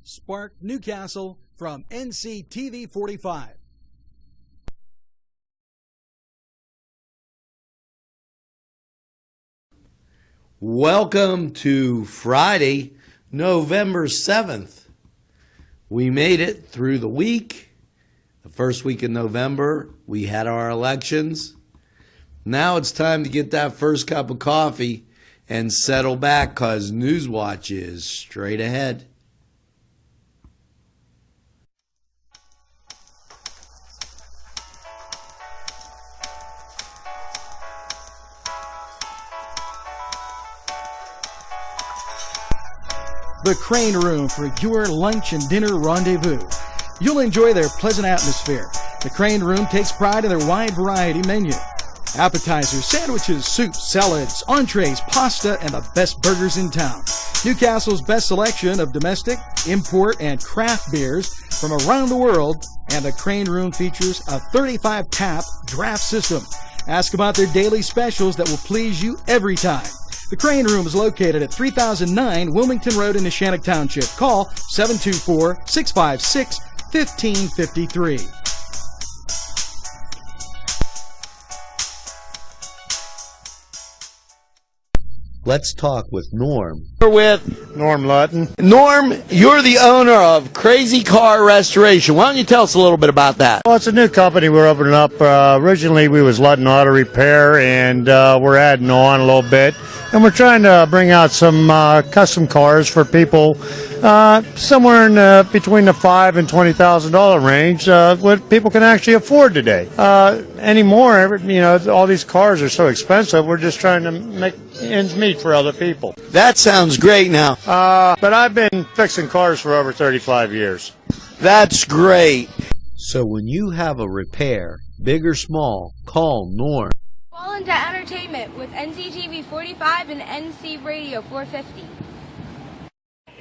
Spark Newcastle from NCTV45. Welcome to Friday, November 7th. We made it through the week. The first week in November, we had our elections. Now it's time to get that first cup of coffee and settle back because Newswatch is straight ahead. The Crane Room for your lunch and dinner rendezvous. You'll enjoy their pleasant atmosphere. The Crane Room takes pride in their wide variety menu. Appetizers, sandwiches, soups, salads, entrees, pasta, and the best burgers in town. Newcastle's best selection of domestic, import, and craft beers from around the world. And the Crane Room features a 35-tap draft system. Ask about their daily specials that will please you every time. The Crane Room is located at 3009 Wilmington Road in Neshannock Township. Call 724-656-1553. Let's talk with Norm. We're with Norm Lutton. Norm, you're the owner of Crazy Car Restoration. Why don't you tell us a little bit about that? Well, it's a new company we're opening up. Originally, we was Lutton Auto Repair, and we're adding on a little bit. And we're trying to bring out some custom cars for people somewhere in between the $5,000 and $20,000 range, what people can actually afford today. Anymore, you know, all these cars are so expensive. We're just trying to make ends meet for other people. That sounds great now. But I've been fixing cars for over 35 years. That's great. So when you have a repair, big or small, call Norm. Fall into entertainment with NCTV45 and NC Radio 450.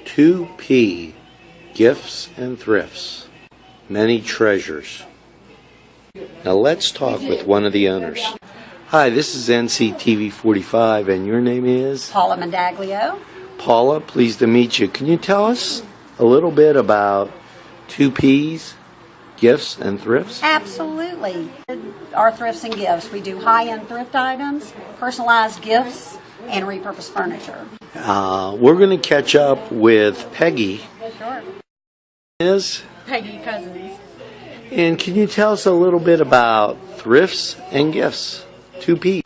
2P, Gifts and Thrifts, Many Treasures. Now let's talk with one of the owners. Hi, this is NCTV45, and your name is? Paula Mandaglio. Paula, pleased to meet you. Can you tell us a little bit about 2Ps, Gifts and Thrifts? Absolutely. Our thrifts and gifts. We do high-end thrift items, personalized gifts, and repurposed furniture. We're going to catch up with Peggy. Sure. Is? Peggy Cousins. And can you tell us a little bit about thrifts and gifts? 2P.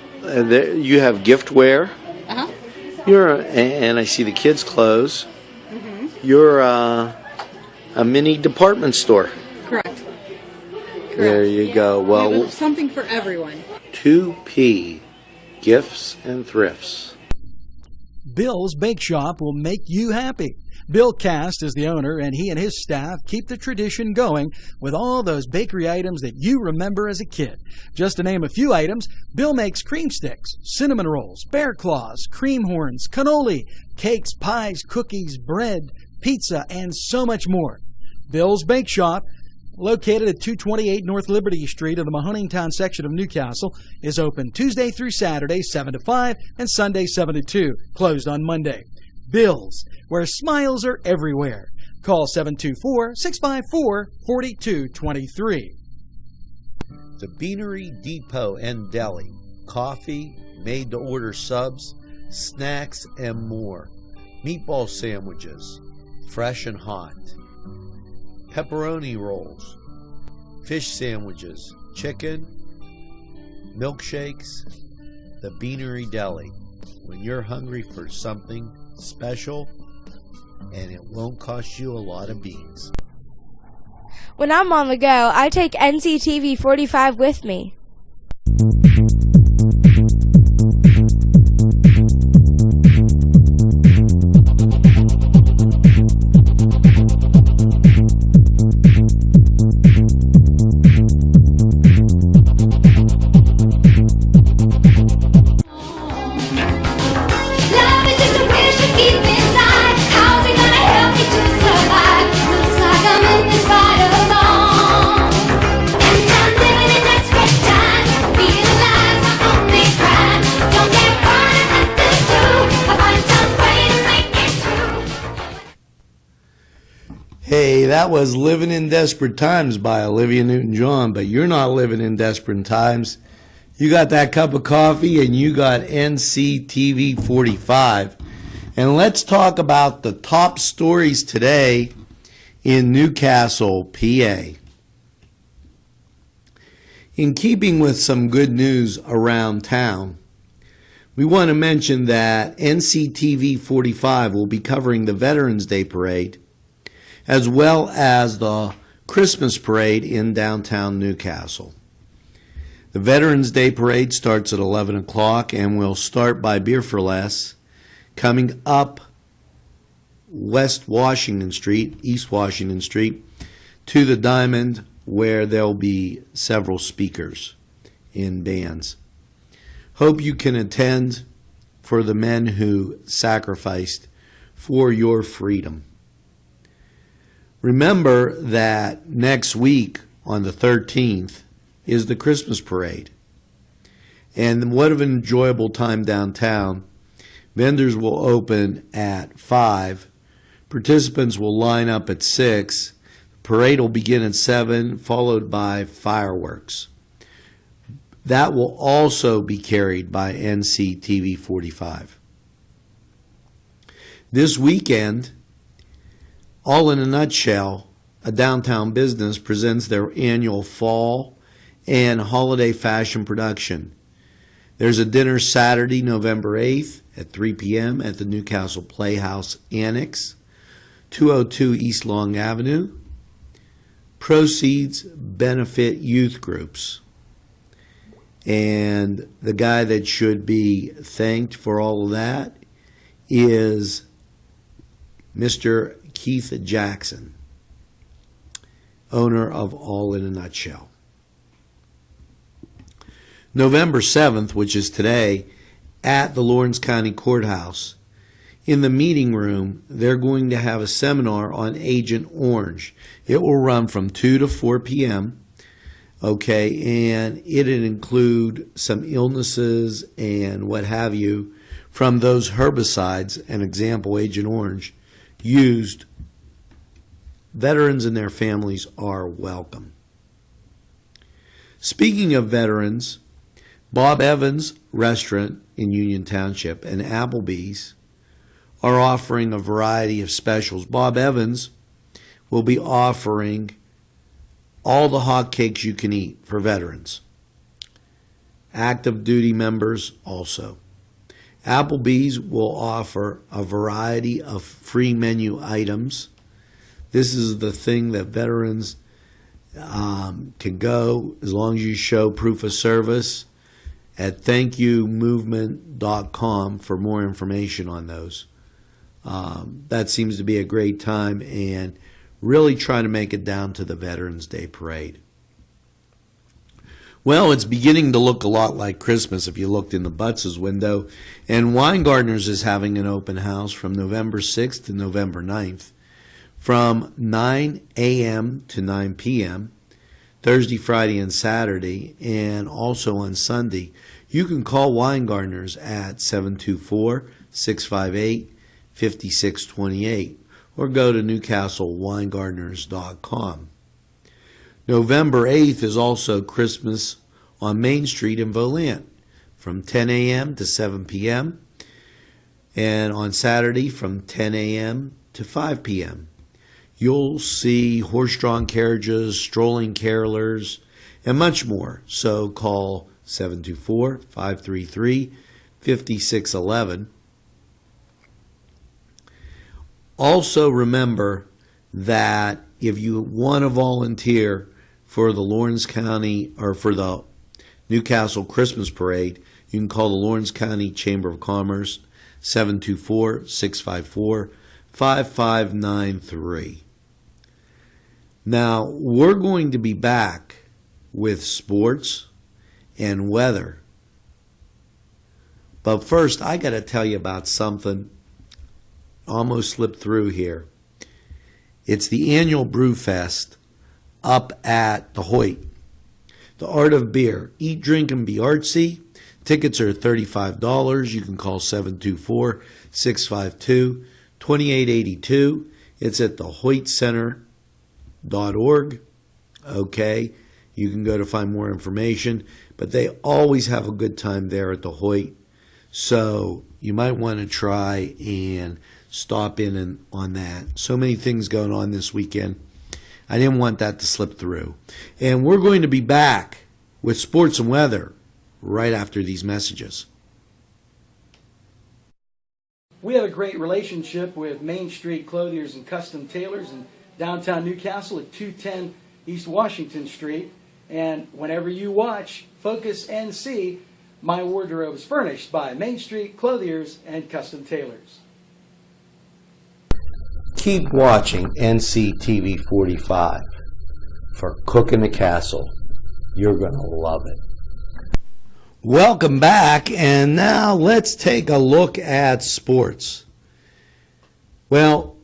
You have giftware. Uh-huh. And I see the kids' clothes. Mm-hmm. You're a mini department store. Correct. There you go. Well, we have something for everyone. 2P, Gifts and Thrifts. Bill's Bake Shop will make you happy. Bill Cast is the owner, and he and his staff keep the tradition going with all those bakery items that you remember as a kid. Just to name a few items, Bill makes cream sticks, cinnamon rolls, bear claws, cream horns, cannoli, cakes, pies, cookies, bread, pizza, and so much more. Bill's Bake Shop, located at 228 North Liberty Street in the Mahoningtown section of Newcastle, is open Tuesday through Saturday, 7 to 5, and Sunday, 7 to 2, closed on Monday. Bill's, where smiles are everywhere. Call 724-654-4223. The Beanery Depot and Deli. Coffee, made-to-order subs, snacks, and more. Meatball sandwiches, fresh and hot. Pepperoni rolls, fish sandwiches, chicken, milkshakes. The Beanery Deli. When you're hungry for something special, and it won't cost you a lot of beans. When I'm on the go, I take NCTV45 with me. Looks like I'm in this fight alone, and I'm living in desperate times. Hey, that was Living in Desperate Times by Olivia Newton-John, but you're not living in desperate times. You got that cup of coffee and you got NCTV45. And let's talk about the top stories today in Newcastle, PA. In keeping with some good news around town, we want to mention that NCTV45 will be covering the Veterans Day Parade as well as the Christmas Parade in downtown Newcastle. The Veterans Day Parade starts at 11 o'clock and will start by Beer for Less, coming up East Washington Street, to the Diamond, where there'll be several speakers in bands. Hope you can attend for the men who sacrificed for your freedom. Remember that next week on the 13th is the Christmas parade. And what an enjoyable time downtown. Vendors will open at 5. Participants will line up at 6. The parade will begin at 7, followed by fireworks. That will also be carried by NCTV45. This weekend, All in a Nutshell, a downtown business, presents their annual fall and holiday fashion production. There's a dinner Saturday, November 8th at 3 p.m. at the Newcastle Playhouse Annex, 202 East Long Avenue. Proceeds benefit youth groups. And the guy that should be thanked for all of that is Mr. Keith Jackson, owner of All in a Nutshell. November 7th, which is today, at the Lawrence County Courthouse, in the meeting room, they're going to have a seminar on Agent Orange. It will run from 2 to 4 p.m., okay, and it'll include some illnesses and what have you from those herbicides, an example, Agent Orange, used. Veterans and their families are welcome. Speaking of veterans, Bob Evans Restaurant in Union Township and Applebee's are offering a variety of specials. Bob Evans will be offering all the hotcakes you can eat for veterans. Active duty members also. Applebee's will offer a variety of free menu items. This is the thing that veterans can go as long as you show proof of service at thankyoumovement.com for more information on those. That seems to be a great time and really try to make it down to the Veterans Day Parade. Well, it's beginning to look a lot like Christmas if you looked in the Butts' window. And Weingartner's is having an open house from November 6th to November 9th from 9 a.m. to 9 p.m., Thursday, Friday, and Saturday, and also on Sunday. You can call Weingartner's at 724-658-5628 or go to newcastleweingartners.com. November 8th is also Christmas on Main Street in Volant from 10 a.m. to 7 p.m. and on Saturday from 10 a.m. to 5 p.m. You'll see horse-drawn carriages, strolling carolers, and much more. So call 724-533-5611. Also remember that if you want to volunteer for the Lawrence County or for the Newcastle Christmas Parade, you can call the Lawrence County Chamber of Commerce, 724-654-5593. Now, we're going to be back with sports and weather. But first, I got to tell you about something. Almost slipped through here. It's the annual Brew Fest up at the Hoyt. The Art of Beer. Eat, drink, and be artsy. Tickets are $35. You can call 724-652-2882. It's at thehoytcenter.org. Okay, you can go to find more information, but they always have a good time there at the Hoyt. So you might want to try and stop in on that. So many things going on this weekend. I didn't want that to slip through. And we're going to be back with sports and weather right after these messages. We have a great relationship with Main Street Clothiers and Custom Tailors in downtown Newcastle at 210 East Washington Street. And whenever you watch Focus NC, my wardrobe is furnished by Main Street Clothiers and Custom Tailors. Keep watching NCTV45 for Cooking the Castle. You're going to love it. Welcome back, and now let's take a look at sports. Well,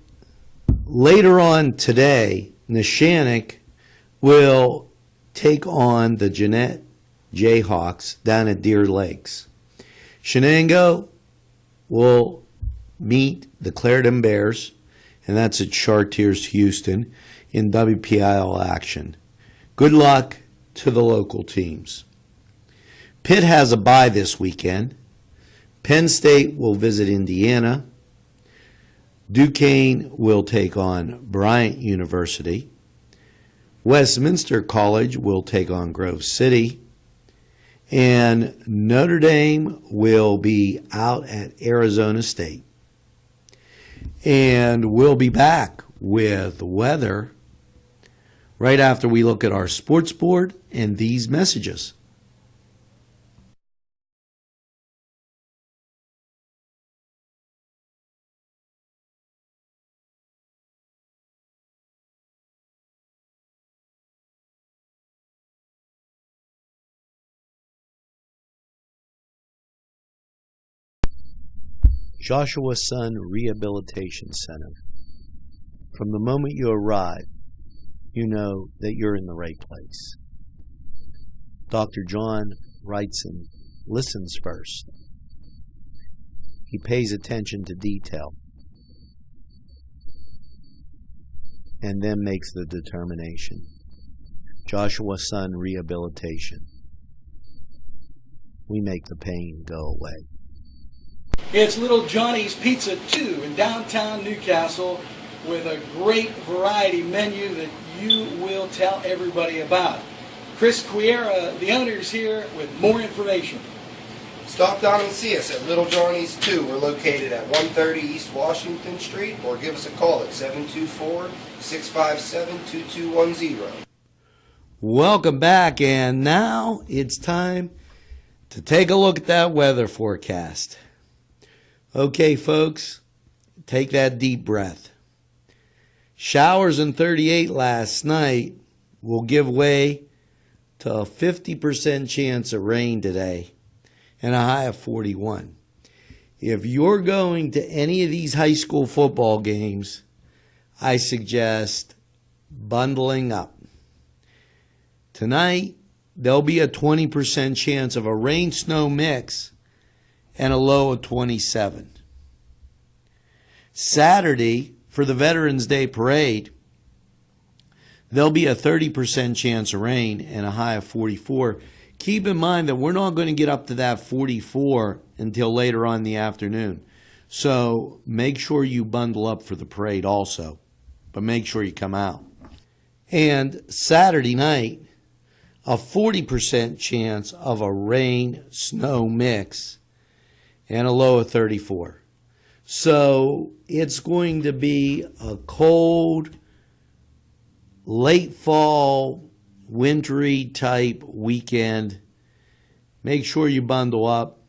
later on today, Neshannock will take on the Jeanette Jayhawks down at Deer Lakes. Shenango will meet the Clarendon Bears, and that's at Chartiers Houston in WPIL action. Good luck to the local teams. Pitt has a bye this weekend. Penn State will visit Indiana. Duquesne will take on Bryant University. Westminster College will take on Grove City. And Notre Dame will be out at Arizona State. And we'll be back with weather right after we look at our sports board and these messages. Joshua Sun Rehabilitation Center. From the moment you arrive, you know that you're in the right place. Dr. John Wrightson listens first. He pays attention to detail and then makes the determination. Joshua Sun Rehabilitation. We make the pain go away. It's Little Johnny's Pizza 2 in downtown Newcastle with a great variety menu that you will tell everybody about. Chris Quiera, the owner, is here with more information. Stop down and see us at Little Johnny's 2. We're located at 130 East Washington Street, or give us a call at 724-657-2210. Welcome back, and now it's time to take a look at that weather forecast. Okay, folks, take that deep breath. Showers in 38 last night will give way to a 50% chance of rain today and a high of 41. If you're going to any of these high school football games, I suggest bundling up. Tonight, there'll be a 20% chance of a rain-snow mix and a low of 27. Saturday, for the Veterans Day Parade, there'll be a 30% chance of rain and a high of 44. Keep in mind that we're not going to get up to that 44 until later on in the afternoon. So make sure you bundle up for the parade also, but make sure you come out. And Saturday night, a 40% chance of a rain-snow mix and a low of 34. So it's going to be a cold, late fall, wintry type weekend. Make sure you bundle up,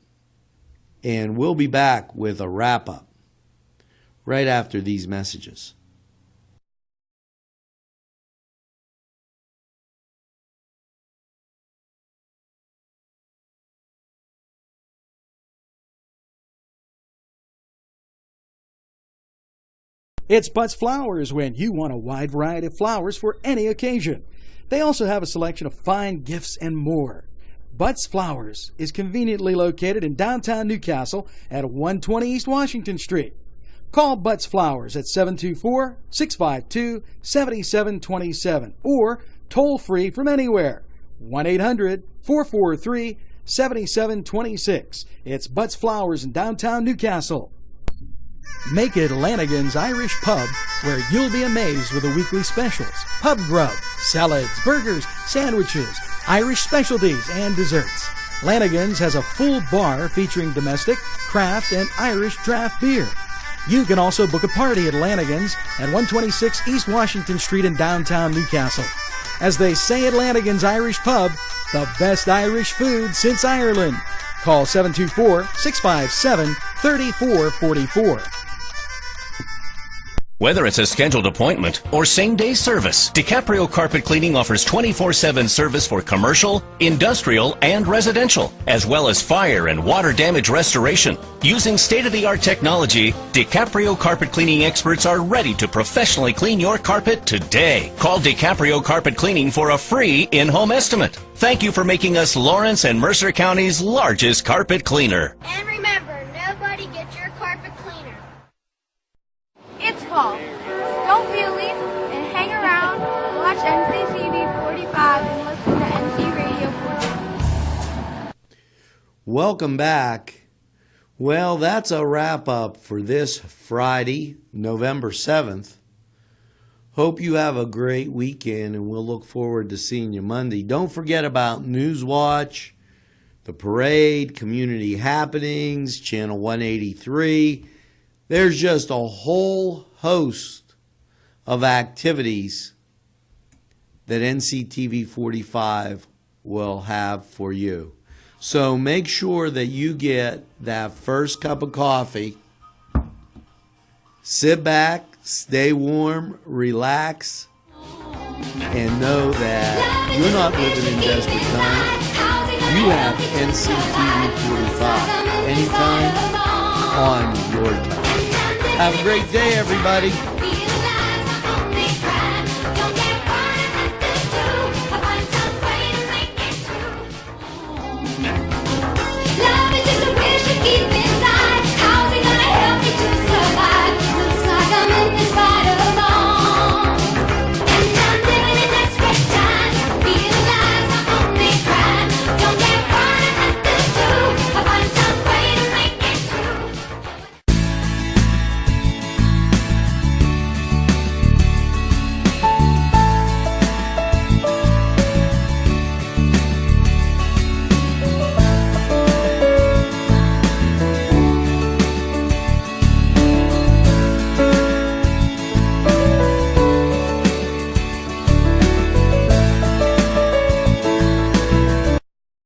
and we'll be back with a wrap-up right after these messages. It's Butts Flowers when you want a wide variety of flowers for any occasion. They also have a selection of fine gifts and more. Butts Flowers is conveniently located in downtown Newcastle at 120 East Washington Street. Call Butts Flowers at 724-652-7727 or toll free from anywhere, 1-800-443-7726. It's Butts Flowers in downtown Newcastle. Make it Lanigan's Irish Pub, where you'll be amazed with the weekly specials. Pub grub, salads, burgers, sandwiches, Irish specialties, and desserts. Lanigan's has a full bar featuring domestic, craft, and Irish draft beer. You can also book a party at Lanigan's at 126 East Washington Street in downtown Newcastle. As they say at Lanigan's Irish Pub, the best Irish food since Ireland. Call 724-657-3444. Whether it's a scheduled appointment or same-day service, DiCaprio Carpet Cleaning offers 24/7 service for commercial, industrial, and residential, as well as fire and water damage restoration. Using state-of-the-art technology, DiCaprio Carpet Cleaning experts are ready to professionally clean your carpet today. Call DiCaprio Carpet Cleaning for a free in-home estimate. Thank you for making us Lawrence and Mercer County's largest carpet cleaner. And remember, nobody gets your carpet cleaner. It's fall. Don't be a leaf and hang around, watch NCTV45 and listen to NC Radio 45. Welcome back. Well, that's a wrap-up for this Friday, November 7th. Hope you have a great weekend, and we'll look forward to seeing you Monday. Don't forget about Newswatch, the parade, community happenings, Channel 183. There's just a whole host of activities that NCTV45 will have for you. So make sure that you get that first cup of coffee. Sit back, stay warm, relax, and know that you're not living in desperate times. You have NCTV45 anytime on your time. Have a great day, everybody.